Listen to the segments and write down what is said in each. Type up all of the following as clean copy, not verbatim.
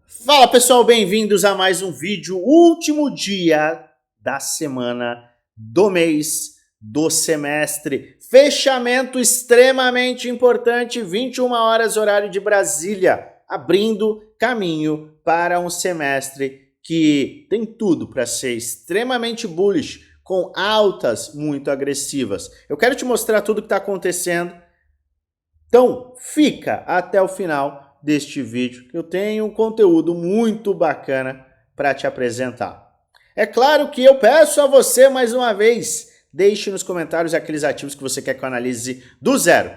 Fala pessoal, bem-vindos a mais um vídeo, último dia da semana, do mês, do semestre. Fechamento extremamente importante, 21 horas horário de Brasília, abrindo caminho para um semestre que tem tudo para ser extremamente bullish, com altas muito agressivas. Eu quero te mostrar tudo o que está acontecendo, então fica até o final deste vídeo, que eu tenho um conteúdo muito bacana para te apresentar. É claro que eu peço a você mais uma vez, deixe nos comentários aqueles ativos que você quer que eu analise do zero.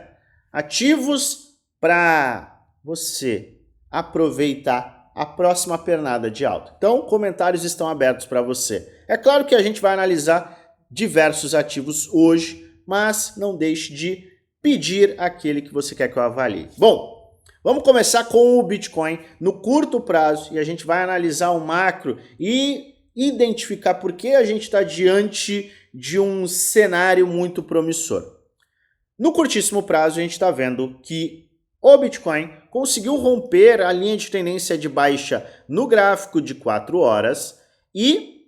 Ativos para você aproveitar a próxima pernada de alta. Então, comentários estão abertos para você. É claro que a gente vai analisar diversos ativos hoje, mas não deixe de pedir aquele que você quer que eu avalie. Bom, vamos começar com o Bitcoin no curto prazo e a gente vai analisar o macro e identificar por que a gente está diante de um cenário muito promissor. No curtíssimo prazo a gente está vendo que o Bitcoin conseguiu romper a linha de tendência de baixa no gráfico de 4 horas e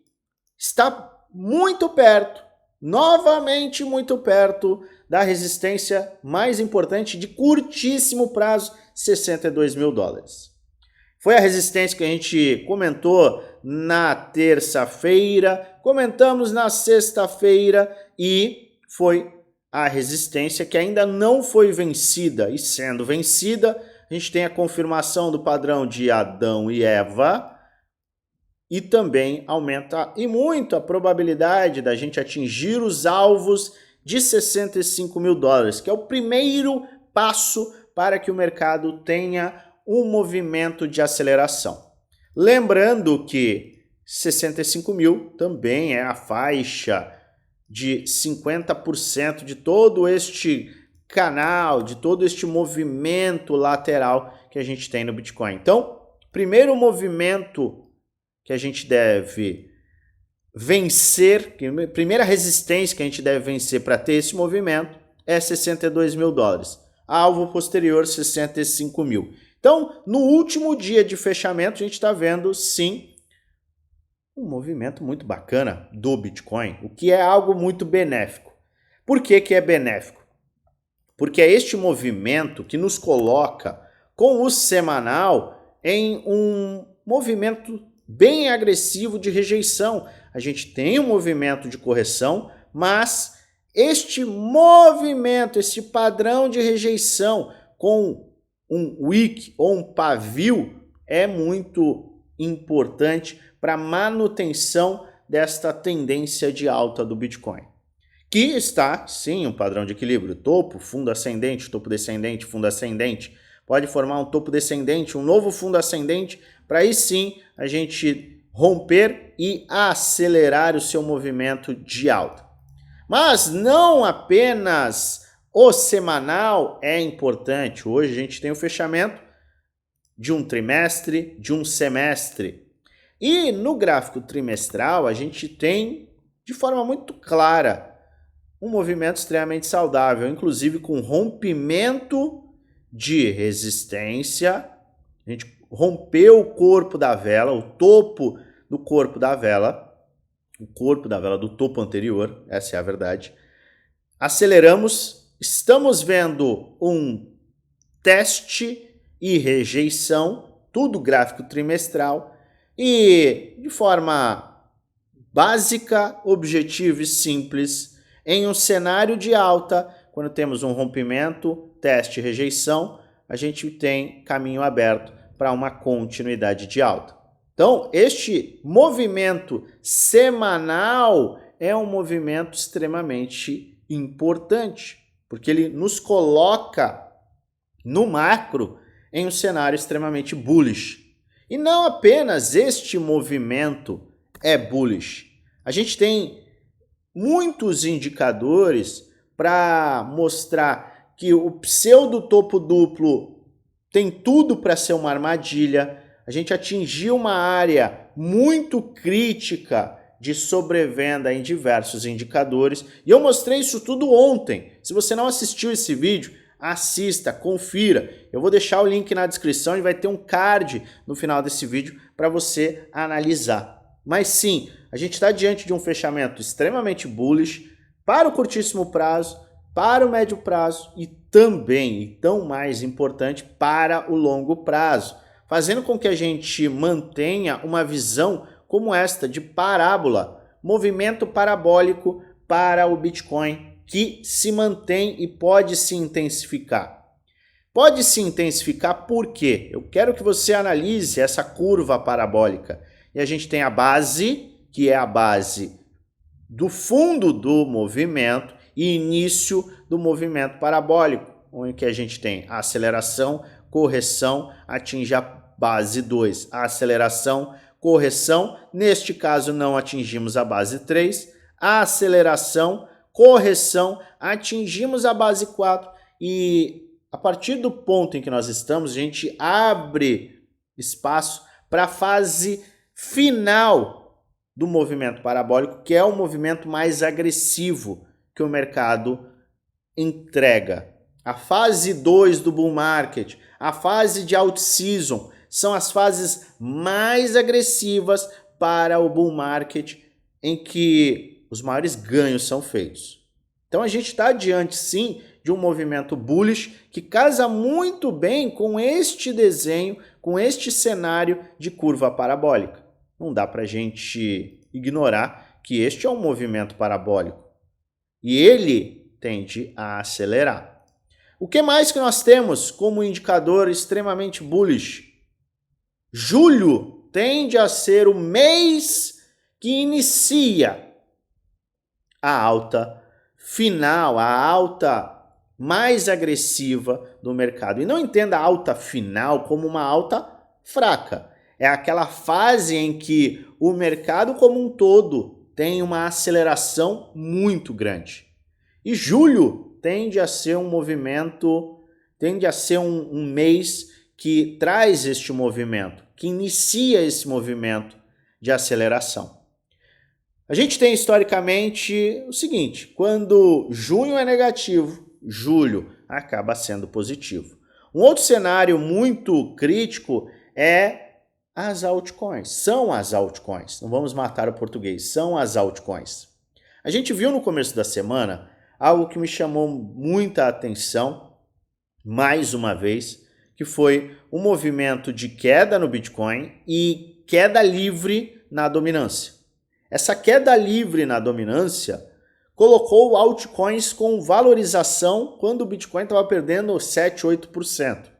está muito perto, novamente muito perto da resistência mais importante de curtíssimo prazo, 62 mil dólares. Foi a resistência que a gente comentou na terça-feira, comentamos na sexta-feira e foi a resistência que ainda não foi vencida. E sendo vencida, a gente tem a confirmação do padrão de Adão e Eva e também aumenta e muito a probabilidade da gente atingir os alvos de 65 mil dólares, que é o primeiro passo para que o mercado tenha um movimento de aceleração. Lembrando que 65 mil também é a faixa de 50% de todo este canal, de todo este movimento lateral que a gente tem no Bitcoin. Então, primeiro movimento que a gente deve vencer, a primeira resistência que a gente deve vencer para ter esse movimento é 62 mil dólares. Alvo posterior, 65 mil. Então, no último dia de fechamento, a gente está vendo, sim, um movimento muito bacana do Bitcoin, o que é algo muito benéfico. Por que que é benéfico? Porque é este movimento que nos coloca com o semanal em um movimento bem agressivo de rejeição. A gente tem um movimento de correção, mas este movimento, esse padrão de rejeição com um wick ou um pavio é muito importante para a manutenção desta tendência de alta do Bitcoin. Que está, sim, um padrão de equilíbrio. Topo, fundo ascendente, topo descendente, fundo ascendente. Pode formar um topo descendente, um novo fundo ascendente, para aí sim a gente romper e acelerar o seu movimento de alta. Mas não apenas o semanal é importante. Hoje a gente tem o fechamento de um trimestre, de um semestre. E no gráfico trimestral a gente tem, de forma muito clara, um movimento extremamente saudável, inclusive com rompimento de resistência. A gente rompeu o corpo da vela, o topo do corpo da vela, o corpo da vela do topo anterior, essa é a verdade. Aceleramos, estamos vendo um teste e rejeição, tudo gráfico trimestral, e de forma básica, objetiva e simples, em um cenário de alta, quando temos um rompimento, teste e rejeição, a gente tem caminho aberto para uma continuidade de alta. Então, este movimento semanal é um movimento extremamente importante, porque ele nos coloca no macro em um cenário extremamente bullish. E não apenas este movimento é bullish. A gente tem muitos indicadores para mostrar que o pseudo topo duplo tem tudo para ser uma armadilha. A gente atingiu uma área muito crítica de sobrevenda em diversos indicadores. E eu mostrei isso tudo ontem. Se você não assistiu esse vídeo, assista, confira. Eu vou deixar o link na descrição e vai ter um card no final desse vídeo para você analisar. Mas sim, a gente está diante de um fechamento extremamente bullish para o curtíssimo prazo, para o médio prazo e também, e tão mais importante, para o longo prazo, fazendo com que a gente mantenha uma visão como esta de parábola, movimento parabólico para o Bitcoin, que se mantém e pode se intensificar. Pode se intensificar por quê? Eu quero que você analise essa curva parabólica. E a gente tem a base, que é a base do fundo do movimento e início do movimento parabólico, onde a gente tem a aceleração, correção, atinge a base 2, a aceleração, correção, neste caso não atingimos a base 3, a aceleração, correção, atingimos a base 4 e a partir do ponto em que nós estamos, a gente abre espaço para a fase final do movimento parabólico, que é o movimento mais agressivo que o mercado entrega. A fase 2 do bull market, a fase de alt season, são as fases mais agressivas para o bull market em que os maiores ganhos são feitos. Então a gente está diante sim de um movimento bullish que casa muito bem com este desenho, com este cenário de curva parabólica. Não dá para a gente ignorar que este é um movimento parabólico e ele tende a acelerar. O que mais que nós temos como indicador extremamente bullish? Julho tende a ser o mês que inicia a alta final, a alta mais agressiva do mercado. E não entenda a alta final como uma alta fraca. É aquela fase em que o mercado como um todo tem uma aceleração muito grande. E julho tende a ser um movimento, tende a ser um mês que traz este movimento, que inicia esse movimento de aceleração. A gente tem historicamente o seguinte, quando junho é negativo, julho acaba sendo positivo. Um outro cenário muito crítico é as altcoins, são as altcoins, não vamos matar o português, são as altcoins. A gente viu no começo da semana algo que me chamou muita atenção, mais uma vez, que foi o movimento de queda no Bitcoin e queda livre na dominância. Essa queda livre na dominância colocou altcoins com valorização quando o Bitcoin estava perdendo 7, 8%.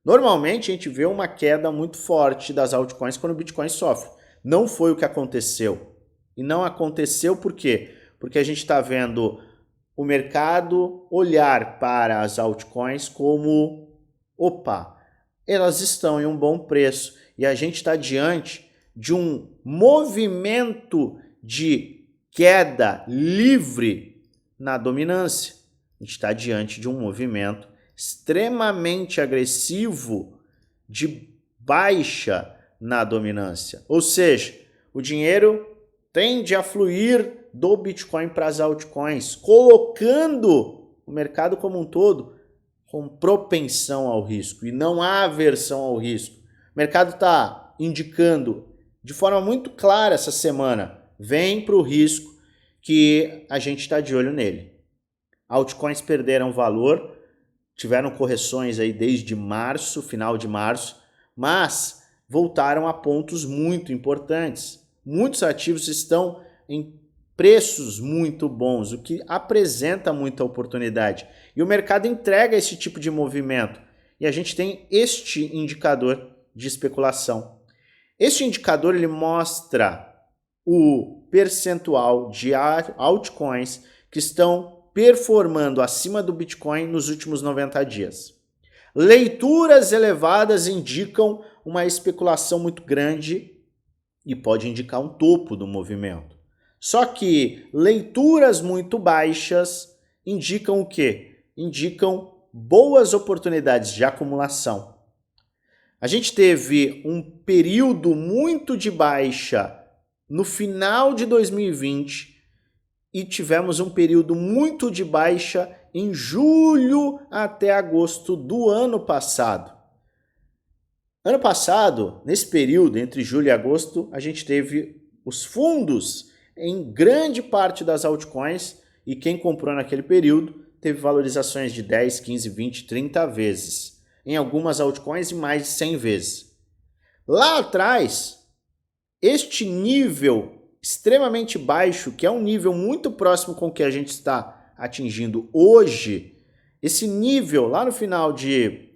Normalmente a gente vê uma queda muito forte das altcoins quando o Bitcoin sofre. Não foi o que aconteceu. E não aconteceu por quê? Porque a gente está vendo o mercado olhar para as altcoins como, opa, elas estão em um bom preço. E a gente está diante de um movimento de queda livre na dominância. A gente está diante de um movimento extremamente agressivo de baixa na dominância. Ou seja, o dinheiro tende a fluir do Bitcoin para as altcoins, colocando o mercado como um todo com propensão ao risco e não há aversão ao risco. O mercado está indicando de forma muito clara essa semana, vem para o risco que a gente está de olho nele. Altcoins perderam valor, tiveram correções aí desde março, final de março, mas voltaram a pontos muito importantes. Muitos ativos estão em preços muito bons, o que apresenta muita oportunidade. E o mercado entrega esse tipo de movimento. E a gente tem este indicador de especulação. Este indicador ele mostra o percentual de altcoins que estão performando acima do Bitcoin nos últimos 90 dias. Leituras elevadas indicam uma especulação muito grande e pode indicar um topo do movimento. Só que leituras muito baixas indicam o quê? Indicam boas oportunidades de acumulação. A gente teve um período muito de baixa no final de 2020 e tivemos um período muito de baixa em julho até agosto do ano passado. Ano passado, nesse período, entre julho e agosto, a gente teve os fundos em grande parte das altcoins e quem comprou naquele período teve valorizações de 10, 15, 20, 30 vezes. Em algumas altcoins e mais de 100 vezes. Lá atrás, este nível extremamente baixo, que é um nível muito próximo com o que a gente está atingindo hoje, esse nível lá no final de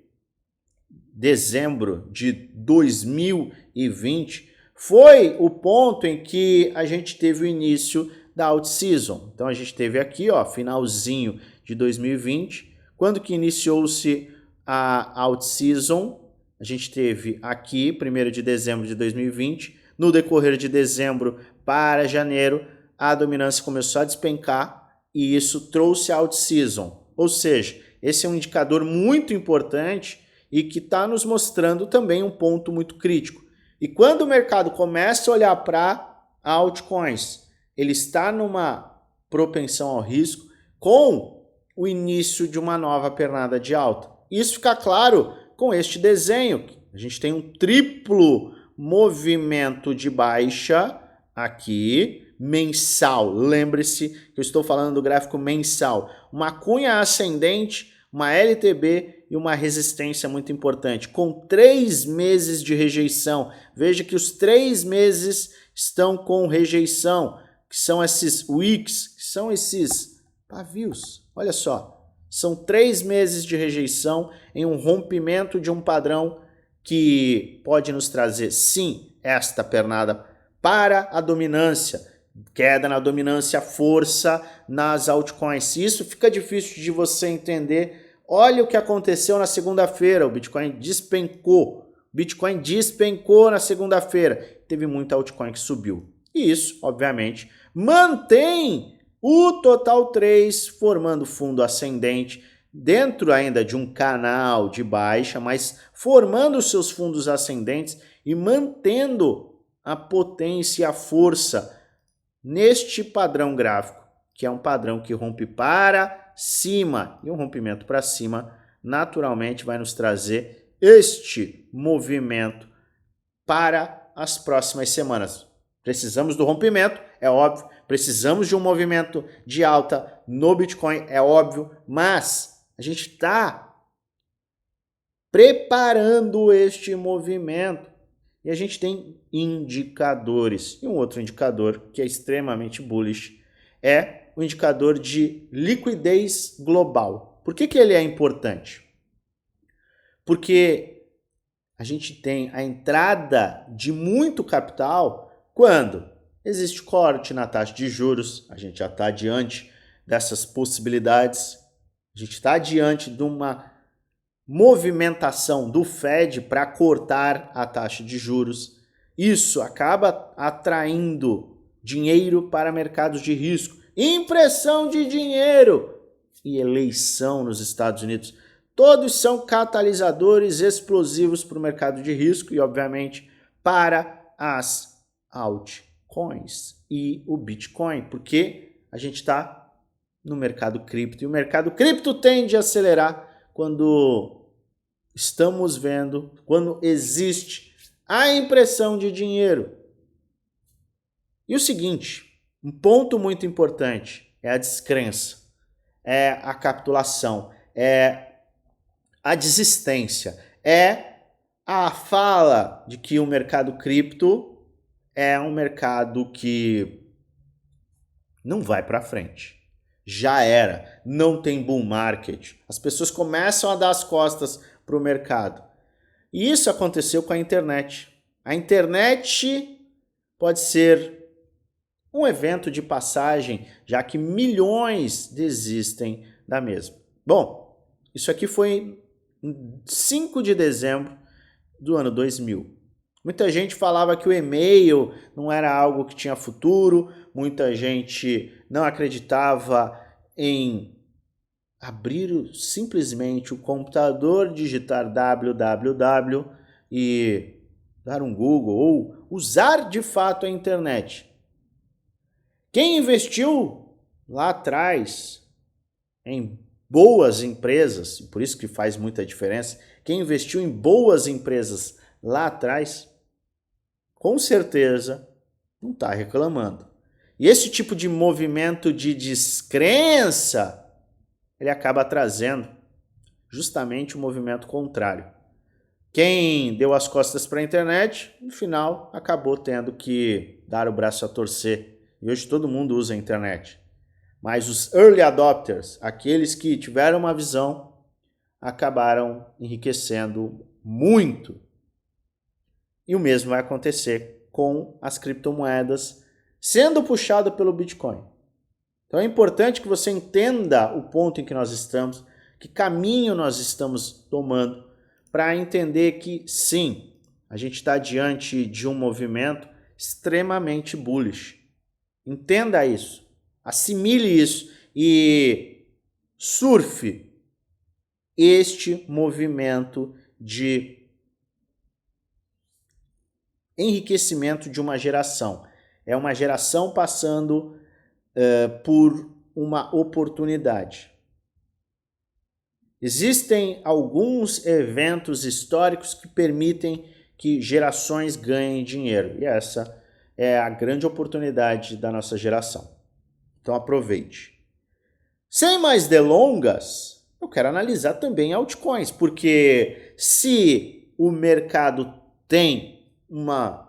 dezembro de 2020 foi o ponto em que a gente teve o início da alt season. Então a gente teve aqui, ó, finalzinho de 2020, quando que iniciou-se a alt season, a gente teve aqui 1º de dezembro de 2020, no decorrer de dezembro para janeiro, a dominância começou a despencar e isso trouxe a alt season. Ou seja, esse é um indicador muito importante e que está nos mostrando também um ponto muito crítico. E quando o mercado começa a olhar para altcoins, ele está numa propensão ao risco com o início de uma nova pernada de alta. Isso fica claro com este desenho. A gente tem um triplo movimento de baixa aqui, mensal. Lembre-se que eu estou falando do gráfico mensal. Uma cunha ascendente, uma LTB e uma resistência muito importante, com 3 meses de rejeição. Veja que os 3 meses estão com rejeição, que são esses wicks, que são esses pavios. Olha só, são 3 meses de rejeição em um rompimento de um padrão que pode nos trazer, sim, esta pernada para a dominância, queda na dominância, força nas altcoins. Se isso fica difícil de você entender, olha o que aconteceu na segunda-feira, o Bitcoin despencou. Bitcoin despencou na segunda-feira, teve muita altcoin que subiu. E isso, obviamente, mantém o Total 3 formando fundo ascendente, dentro ainda de um canal de baixa, mas formando os seus fundos ascendentes e mantendo a potência e a força neste padrão gráfico, que é um padrão que rompe para cima. E um rompimento para cima, naturalmente, vai nos trazer este movimento para as próximas semanas. Precisamos do rompimento, é óbvio. Precisamos de um movimento de alta no Bitcoin, é óbvio. Mas a gente está preparando este movimento e a gente tem indicadores. E um outro indicador que é extremamente bullish é o indicador de liquidez global. Por que ele é importante? Porque a gente tem a entrada de muito capital quando existe corte na taxa de juros, a gente já está diante dessas possibilidades. A gente está diante de uma movimentação do Fed para cortar a taxa de juros. Isso acaba atraindo dinheiro para mercados de risco, impressão de dinheiro e eleição nos Estados Unidos. Todos são catalisadores explosivos para o mercado de risco e, obviamente, para as altcoins e o Bitcoin, porque a gente está no mercado cripto e o mercado cripto tende a acelerar quando estamos vendo, quando existe a impressão de dinheiro. E o seguinte, um ponto muito importante é a descrença, é a capitulação, é a desistência, é a fala de que o mercado cripto é um mercado que não vai para frente. Já era, não tem bull market. As pessoas começam a dar as costas para o mercado. E isso aconteceu com a internet. A internet pode ser um evento de passagem, já que milhões desistem da mesma. Bom, isso aqui foi em 5 de dezembro do ano 2000. Muita gente falava que o e-mail não era algo que tinha futuro, muita gente não acreditava em abrir simplesmente o computador, digitar www e dar um Google ou usar de fato a internet. Quem investiu lá atrás em boas empresas, por isso que faz muita diferença, quem investiu em boas empresas lá atrás, com certeza não está reclamando. E esse tipo de movimento de descrença, ele acaba trazendo justamente o movimento contrário. Quem deu as costas para a internet, no final, acabou tendo que dar o braço a torcer. E hoje todo mundo usa a internet. Mas os early adopters, aqueles que tiveram uma visão, acabaram enriquecendo muito. E o mesmo vai acontecer com as criptomoedas sendo puxado pelo Bitcoin. Então é importante que você entenda o ponto em que nós estamos, que caminho nós estamos tomando, para entender que sim, a gente está diante de um movimento extremamente bullish. Entenda isso, assimile isso e surfe este movimento de enriquecimento de uma geração. É uma geração passando por uma oportunidade. Existem alguns eventos históricos que permitem que gerações ganhem dinheiro. E essa é a grande oportunidade da nossa geração. Então aproveite. Sem mais delongas, eu quero analisar também altcoins, porque se o mercado tem uma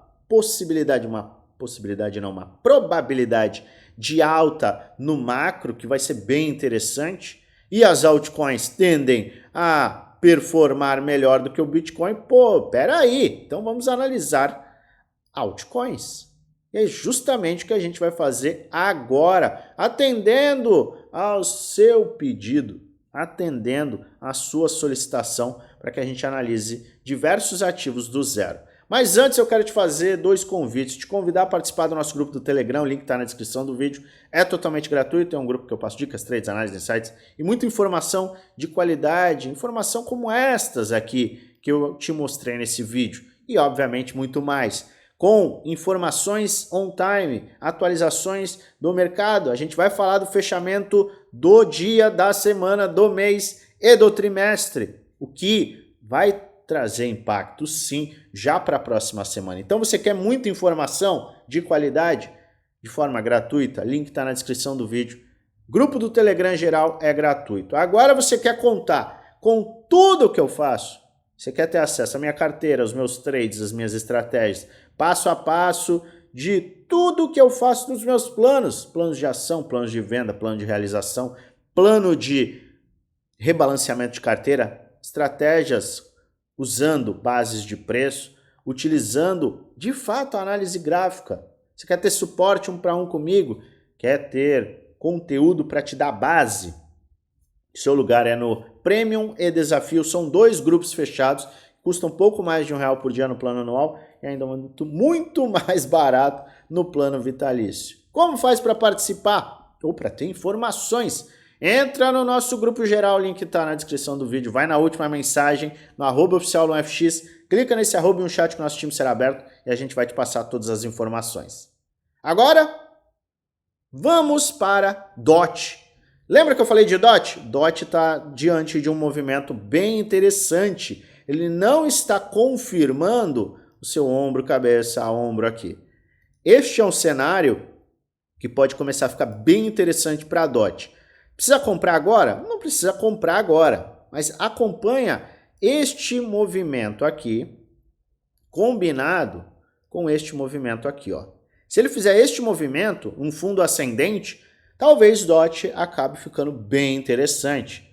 probabilidade de alta no macro, que vai ser bem interessante, e as altcoins tendem a performar melhor do que o Bitcoin, peraí, então vamos analisar altcoins. E é justamente o que a gente vai fazer agora, atendendo ao seu pedido, atendendo à sua solicitação, para que a gente analise diversos ativos do zero. Mas antes eu quero te fazer 2 convites, te convidar a participar do nosso grupo do Telegram, o link está na descrição do vídeo, é totalmente gratuito, é um grupo que eu passo dicas, trades, análises, insights e muita informação de qualidade, informação como estas aqui que eu te mostrei nesse vídeo e obviamente muito mais, com informações on time, atualizações do mercado, a gente vai falar do fechamento do dia, da semana, do mês e do trimestre, o que vai trazer impacto sim, já para a próxima semana. Então você quer muita informação de qualidade, de forma gratuita? Link está na descrição do vídeo. Grupo do Telegram geral é gratuito. Agora você quer contar com tudo o que eu faço? Você quer ter acesso à minha carteira, aos meus trades, às minhas estratégias, passo a passo de tudo que eu faço nos meus planos. Planos de ação, planos de venda, plano de realização, plano de rebalanceamento de carteira, estratégias usando bases de preço, utilizando de fato a análise gráfica. Você quer ter suporte 1 para 1 comigo? Quer ter conteúdo para te dar base? Seu lugar é no Premium e Desafio, são 2 grupos fechados, custam um pouco mais de R$1 por dia no plano anual e ainda muito mais barato no plano vitalício. Como faz para participar? Ou para ter informações? Entra no nosso grupo geral, o link está na descrição do vídeo, vai na última mensagem, no @oficial_FX, clica nesse arroba e um chat que o nosso time será aberto e a gente vai te passar todas as informações. Agora, vamos para DOT. Lembra que eu falei de DOT? DOT está diante de um movimento bem interessante. Ele não está confirmando o seu ombro, cabeça a ombro aqui. Este é um cenário que pode começar a ficar bem interessante para a DOT. Precisa comprar agora? Não precisa comprar agora, mas acompanha este movimento aqui, combinado com este movimento aqui, ó. Se ele fizer este movimento, um fundo ascendente, talvez DOT acabe ficando bem interessante.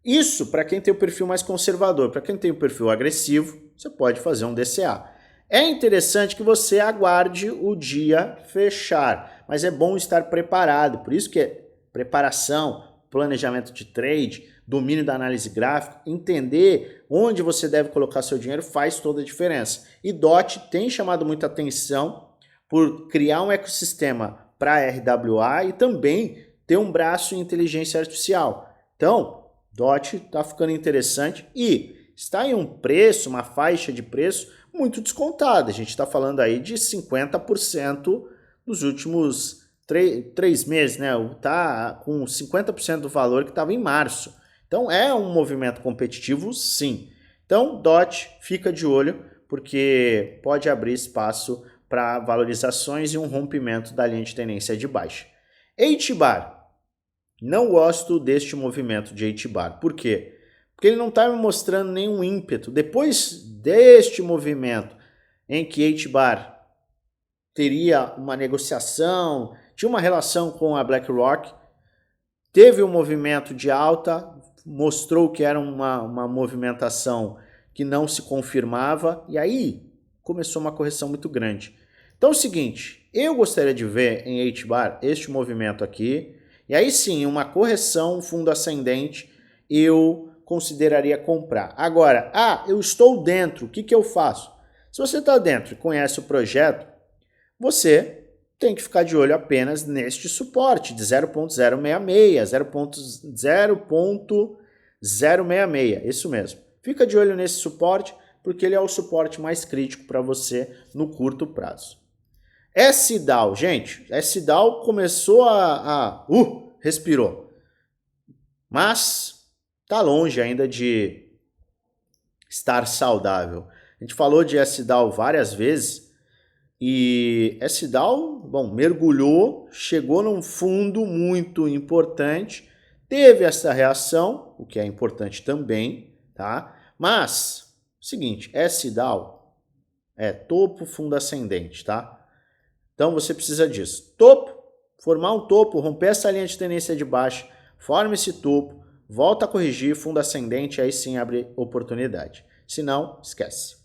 Isso para quem tem o perfil mais conservador. Para quem tem o perfil agressivo, você pode fazer um DCA. É interessante que você aguarde o dia fechar, mas é bom estar preparado, por isso que é preparação, planejamento de trade, domínio da análise gráfica, entender onde você deve colocar seu dinheiro faz toda a diferença. E DOT tem chamado muita atenção por criar um ecossistema para RWA e também ter um braço em inteligência artificial. Então, DOT está ficando interessante e está em um preço, uma faixa de preço muito descontada. A gente está falando aí de 50% dos últimos 3 meses, né? Tá com 50% do valor que estava em março. Então é um movimento competitivo, sim. Então, DOT, fica de olho, porque pode abrir espaço para valorizações e um rompimento da linha de tendência de baixa. HBAR, não gosto deste movimento de HBAR. Por quê? Porque ele não está me mostrando nenhum ímpeto. Depois deste movimento em que HBAR teria uma negociação, tinha uma relação com a BlackRock, teve um movimento de alta, mostrou que era uma movimentação que não se confirmava, e aí começou uma correção muito grande. Então é o seguinte, eu gostaria de ver em HBAR este movimento aqui, e aí sim, uma correção, fundo ascendente, eu consideraria comprar. Agora, eu estou dentro, o que eu faço? Se você está dentro e conhece o projeto, você tem que ficar de olho apenas neste suporte de 0.066, 0.066, isso mesmo. Fica de olho nesse suporte, porque ele é o suporte mais crítico para você no curto prazo. SDAO, gente, SDAO começou respirou, mas tá longe ainda de estar saudável. A gente falou de SDAO várias vezes, e SDAO, bom, mergulhou, chegou num fundo muito importante, teve essa reação, o que é importante também, tá? Mas, seguinte, SDAO é topo, fundo ascendente, tá? Então você precisa disso. Topo, formar um topo, romper essa linha de tendência de baixa, forma esse topo, volta a corrigir, fundo ascendente, aí sim abre oportunidade. Se não, esquece.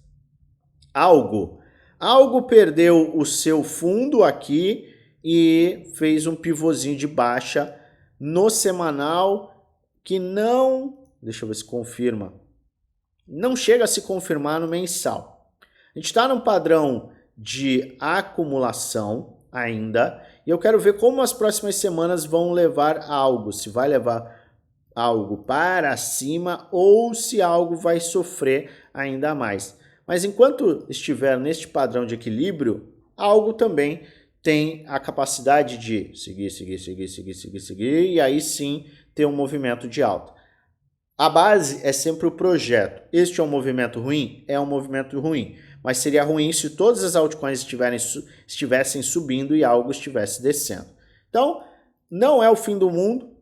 Algo perdeu o seu fundo aqui e fez um pivôzinho de baixa no semanal que não, deixa eu ver se confirma, não chega a se confirmar no mensal. A gente está num padrão de acumulação ainda e eu quero ver como as próximas semanas vão levar algo, se vai levar algo para cima ou se algo vai sofrer ainda mais. Mas enquanto estiver neste padrão de equilíbrio, algo também tem a capacidade de seguir, e aí sim ter um movimento de alta. A base é sempre o projeto. Este é um movimento ruim? É um movimento ruim. Mas seria ruim se todas as altcoins estivessem subindo e algo estivesse descendo. Então, não é o fim do mundo,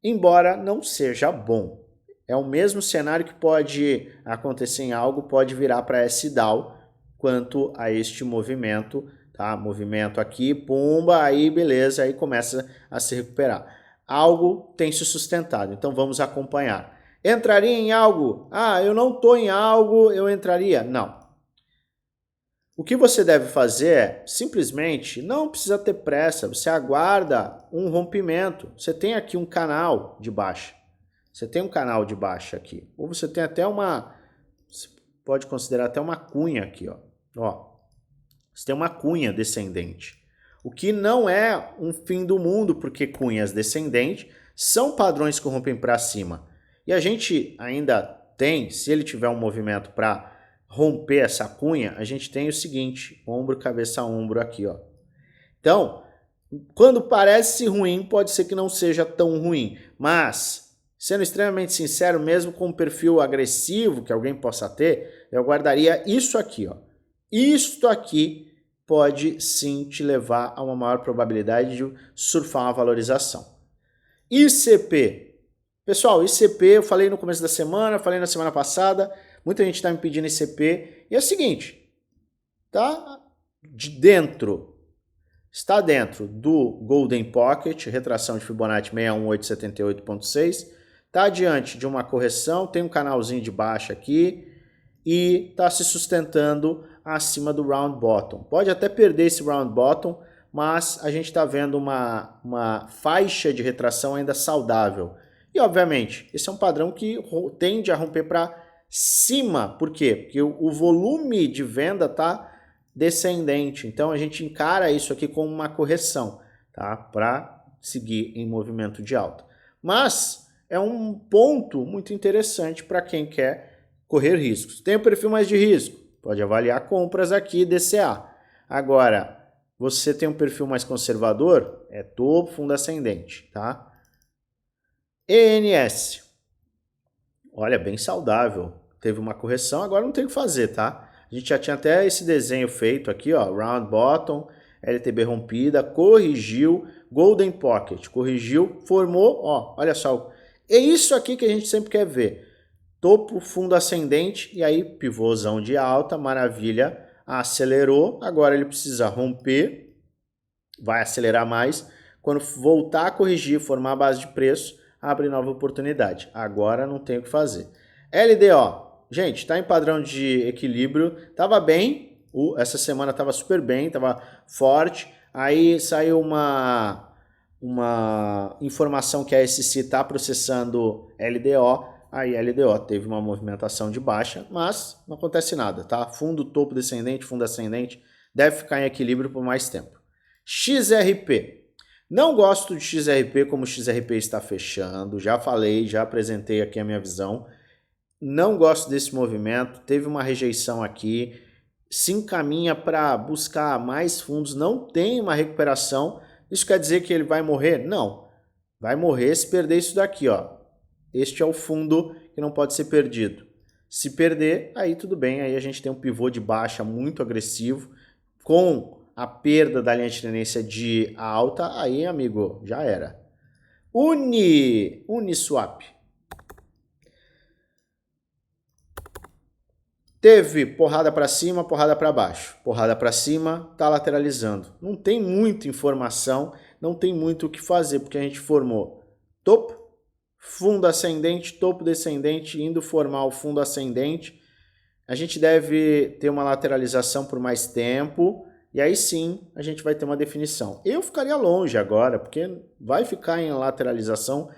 embora não seja bom. É o mesmo cenário que pode acontecer em algo, pode virar para SDAO quanto a este movimento, tá? Movimento aqui, pumba, aí beleza, aí começa a se recuperar. Algo tem se sustentado, então vamos acompanhar. Entraria em algo? Eu não estou em algo, eu entraria? Não. O que você deve fazer é, simplesmente, não precisa ter pressa, você aguarda um rompimento. Você tem aqui um canal de baixa. Você tem um canal de baixa aqui. Ou você tem até você pode considerar até uma cunha aqui, ó. Você tem uma cunha descendente. O que não é um fim do mundo, porque cunhas descendentes são padrões que rompem para cima. E a gente ainda tem, se ele tiver um movimento para romper essa cunha, a gente tem o seguinte, ombro, cabeça, ombro aqui, ó. Então, quando parece ruim, pode ser que não seja tão ruim, mas, sendo extremamente sincero, mesmo com um perfil agressivo que alguém possa ter, eu guardaria isso aqui, ó. Isto aqui pode sim te levar a uma maior probabilidade de surfar uma valorização. ICP. Pessoal, ICP eu falei no começo da semana, falei na semana passada, muita gente está me pedindo ICP, e é o seguinte, tá está dentro do Golden Pocket, retração de Fibonacci 61878.6, está diante de uma correção, tem um canalzinho de baixa aqui, e está se sustentando acima do Round Bottom. Pode até perder esse Round Bottom, mas a gente está vendo uma faixa de retração ainda saudável. E, obviamente, esse é um padrão que tende a romper para cima. Por quê? Porque o volume de venda está descendente. Então, a gente encara isso aqui como uma correção, tá? Para seguir em movimento de alta. Mas é um ponto muito interessante para quem quer correr riscos. Tem o perfil mais de risco? Pode avaliar compras aqui, DCA. Agora, você tem um perfil mais conservador? É topo, fundo ascendente, tá? ENS. Olha, bem saudável. Teve uma correção, agora não tem o que fazer, tá? A gente já tinha até esse desenho feito aqui, ó, round bottom, LTB rompida, corrigiu, golden pocket, corrigiu, formou, ó, olha só. É isso aqui que a gente sempre quer ver. Topo, fundo ascendente e aí pivôzão de alta, maravilha, acelerou, agora ele precisa romper, vai acelerar mais, quando voltar a corrigir, formar a base de preço, abre nova oportunidade. Agora não tem o que fazer. LDO, gente, está em padrão de equilíbrio, estava bem, essa semana estava super bem, estava forte, aí saiu uma informação que a SEC está processando LDO, aí LDO teve uma movimentação de baixa, mas não acontece nada, tá? Fundo, topo descendente, fundo ascendente, deve ficar em equilíbrio por mais tempo. XRP. Não gosto de XRP como o XRP está fechando, já falei, já apresentei aqui a minha visão. Não gosto desse movimento, teve uma rejeição aqui, se encaminha para buscar mais fundos, não tem uma recuperação. Isso quer dizer que ele vai morrer? Não, vai morrer se perder isso daqui, ó. Este é o fundo que não pode ser perdido. Se perder, aí tudo bem, aí a gente tem um pivô de baixa muito agressivo, com a perda da linha de tendência de alta, aí, amigo, já era. Uniswap. Teve porrada para cima, porrada para baixo. Porrada para cima, tá lateralizando. Não tem muita informação, não tem muito o que fazer, porque a gente formou topo, fundo ascendente, topo descendente, indo formar o fundo ascendente. A gente deve ter uma lateralização por mais tempo, e aí sim a gente vai ter uma definição. Eu ficaria longe agora, porque vai ficar em lateralização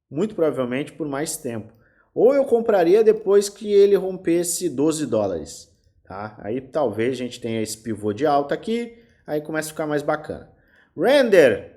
muito provavelmente por mais tempo. Ou eu compraria depois que ele rompesse 12 dólares. Tá? Aí talvez a gente tenha esse pivô de alta aqui, aí começa a ficar mais bacana. Render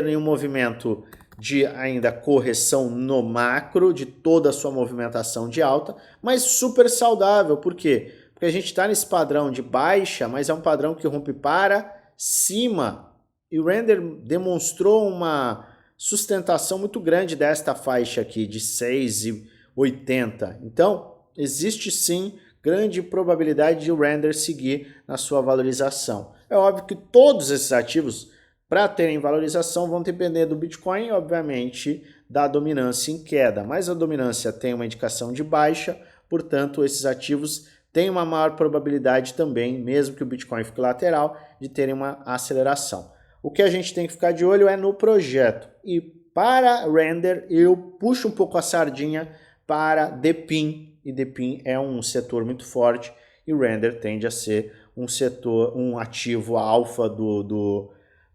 em um movimento de ainda correção no macro, de toda a sua movimentação de alta, mas super saudável. Por quê? Porque a gente está nesse padrão de baixa, mas é um padrão que rompe para cima. E o Render demonstrou uma sustentação muito grande desta faixa aqui, de 6,80. Então, existe sim grande probabilidade de o Render seguir na sua valorização. É óbvio que todos esses ativos, para terem valorização, vão depender do Bitcoin e, obviamente, da dominância em queda. Mas a dominância tem uma indicação de baixa, portanto, esses ativos têm uma maior probabilidade também, mesmo que o Bitcoin fique lateral, de terem uma aceleração. O que a gente tem que ficar de olho é no projeto. E para Render, eu puxo um pouco a sardinha para DePIN. E DePIN é um setor muito forte e Render tende a ser um ativo alfa do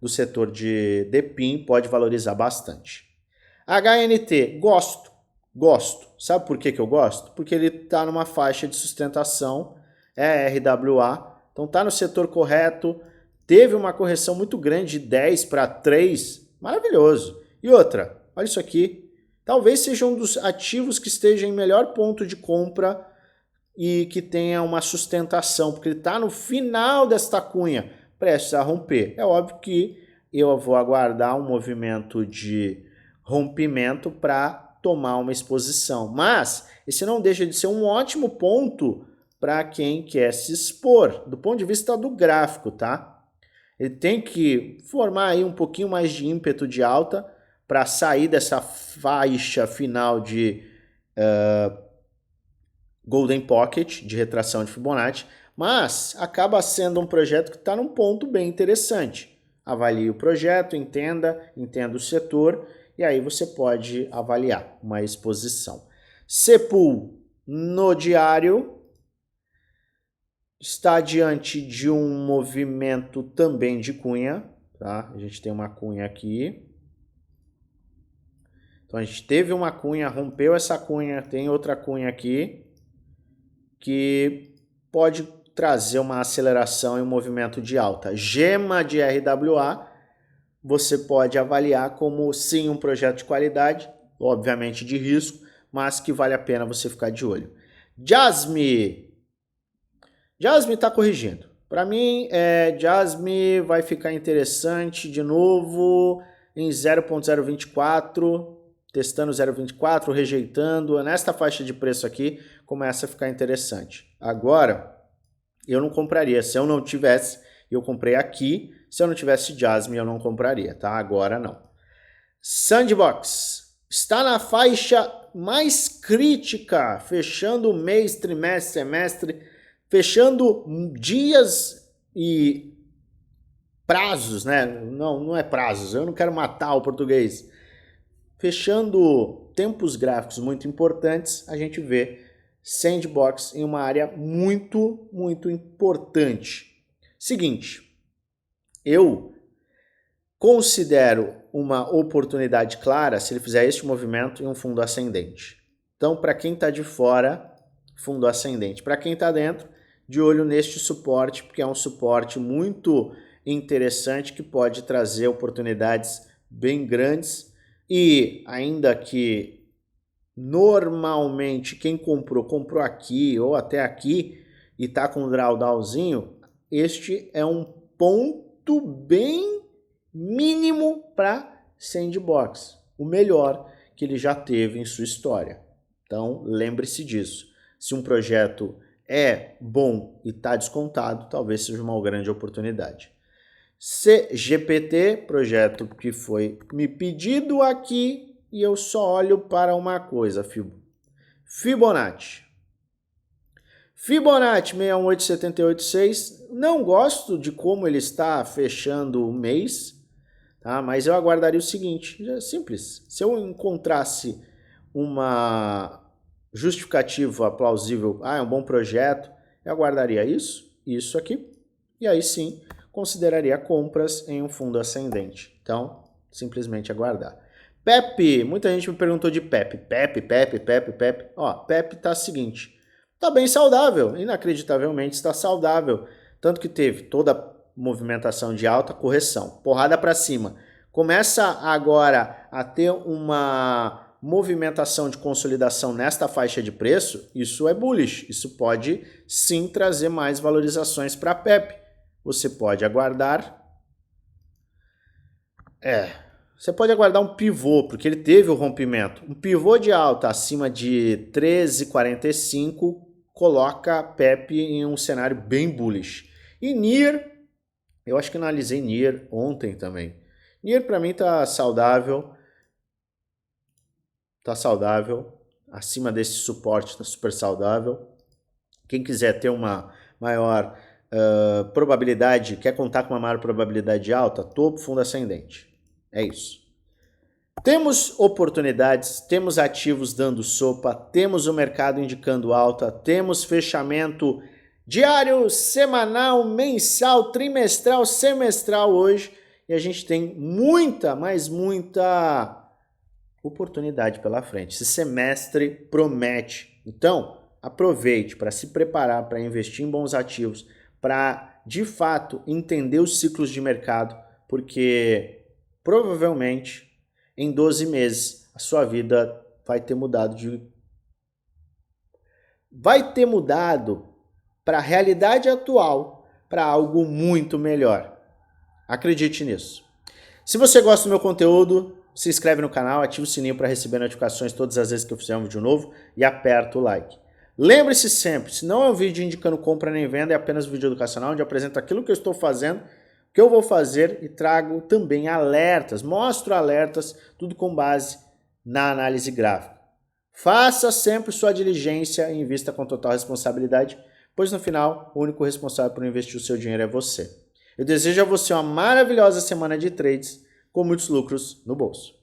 setor de DePIN, pode valorizar bastante. HNT, gosto. Sabe por que eu gosto? Porque ele está numa faixa de sustentação, é RWA, então está no setor correto, teve uma correção muito grande de 10 para 3, maravilhoso. E outra, olha isso aqui, talvez seja um dos ativos que esteja em melhor ponto de compra e que tenha uma sustentação, porque ele está no final desta cunha, prestes a romper. É óbvio que eu vou aguardar um movimento de rompimento para tomar uma exposição, mas esse não deixa de ser um ótimo ponto para quem quer se expor, do ponto de vista do gráfico, tá? Ele tem que formar aí um pouquinho mais de ímpeto de alta para sair dessa faixa final de Golden Pocket, de retração de Fibonacci, mas acaba sendo um projeto que está num ponto bem interessante. Avalie o projeto, entenda o setor, e aí você pode avaliar uma exposição. Cepul no diário está diante de um movimento também de cunha, tá? A gente tem uma cunha aqui. Então a gente teve uma cunha, rompeu essa cunha, tem outra cunha aqui, que pode trazer uma aceleração e um movimento de alta. Gema de RWA, você pode avaliar como sim um projeto de qualidade, obviamente de risco, mas que vale a pena você ficar de olho. Jasmy está corrigindo. Para mim, Jasmy vai ficar interessante de novo em 0.024. testando 0,24, rejeitando, nesta faixa de preço aqui começa a ficar interessante. Agora, eu não compraria, se eu não tivesse, eu comprei aqui, se eu não tivesse Jasmine eu não compraria, tá? Agora não. Sandbox está na faixa mais crítica, fechando o mês, trimestre, semestre, fechando dias e prazos, né? Não é prazos, eu não quero matar o português. Fechando tempos gráficos muito importantes, a gente vê Sandbox em uma área muito, muito importante. Seguinte, eu considero uma oportunidade clara se ele fizer este movimento em um fundo ascendente. Então, para quem está de fora, fundo ascendente. Para quem está dentro, de olho neste suporte, porque é um suporte muito interessante que pode trazer oportunidades bem grandes e ainda que normalmente quem comprou aqui ou até aqui e está com um drawdownzinho, este é um ponto bem mínimo para Sandbox, o melhor que ele já teve em sua história. Então lembre-se disso. Se um projeto é bom e está descontado, talvez seja uma grande oportunidade. CGPT, projeto que foi me pedido aqui e eu só olho para uma coisa, Fibonacci. Fibonacci 61876, não gosto de como ele está fechando o mês, tá? Mas eu aguardaria o seguinte, é simples, se eu encontrasse uma justificativa plausível, é um bom projeto, eu aguardaria isso aqui, e aí sim consideraria compras em um fundo ascendente. Então, simplesmente aguardar. PEP, muita gente me perguntou de PEP. PEP. Ó, PEP tá o seguinte, tá bem saudável, inacreditavelmente está saudável. Tanto que teve toda a movimentação de alta correção, porrada para cima. Começa agora a ter uma movimentação de consolidação nesta faixa de preço, isso é bullish. Isso pode sim trazer mais valorizações para a PEP. Você pode aguardar. Você pode aguardar um pivô, porque ele teve o rompimento. Um pivô de alta acima de 13,45 coloca a PEP em um cenário bem bullish. E NIR, eu acho que analisei NIR ontem também. NIR para mim tá saudável. Tá saudável. Acima desse suporte tá super saudável. Quem quiser ter uma maior probabilidade, quer contar com uma maior probabilidade alta, topo, fundo ascendente. É isso. Temos oportunidades, temos ativos dando sopa, temos o mercado indicando alta, temos fechamento diário, semanal, mensal, trimestral, semestral hoje e a gente tem muita, mas muita oportunidade pela frente. Esse semestre promete. Então, aproveite para se preparar, para investir em bons ativos, para de fato entender os ciclos de mercado, porque provavelmente em 12 meses a sua vida vai ter mudado para a realidade atual, para algo muito melhor. Acredite nisso. Se você gosta do meu conteúdo, se inscreve no canal, ativa o sininho para receber notificações todas as vezes que eu fizer um vídeo novo e aperta o like. Lembre-se sempre, se não é um vídeo indicando compra nem venda, é apenas um vídeo educacional onde eu apresento aquilo que eu estou fazendo, que eu vou fazer e trago também alertas, mostro alertas, tudo com base na análise gráfica. Faça sempre sua diligência e invista com total responsabilidade, pois no final o único responsável por investir o seu dinheiro é você. Eu desejo a você uma maravilhosa semana de trades com muitos lucros no bolso.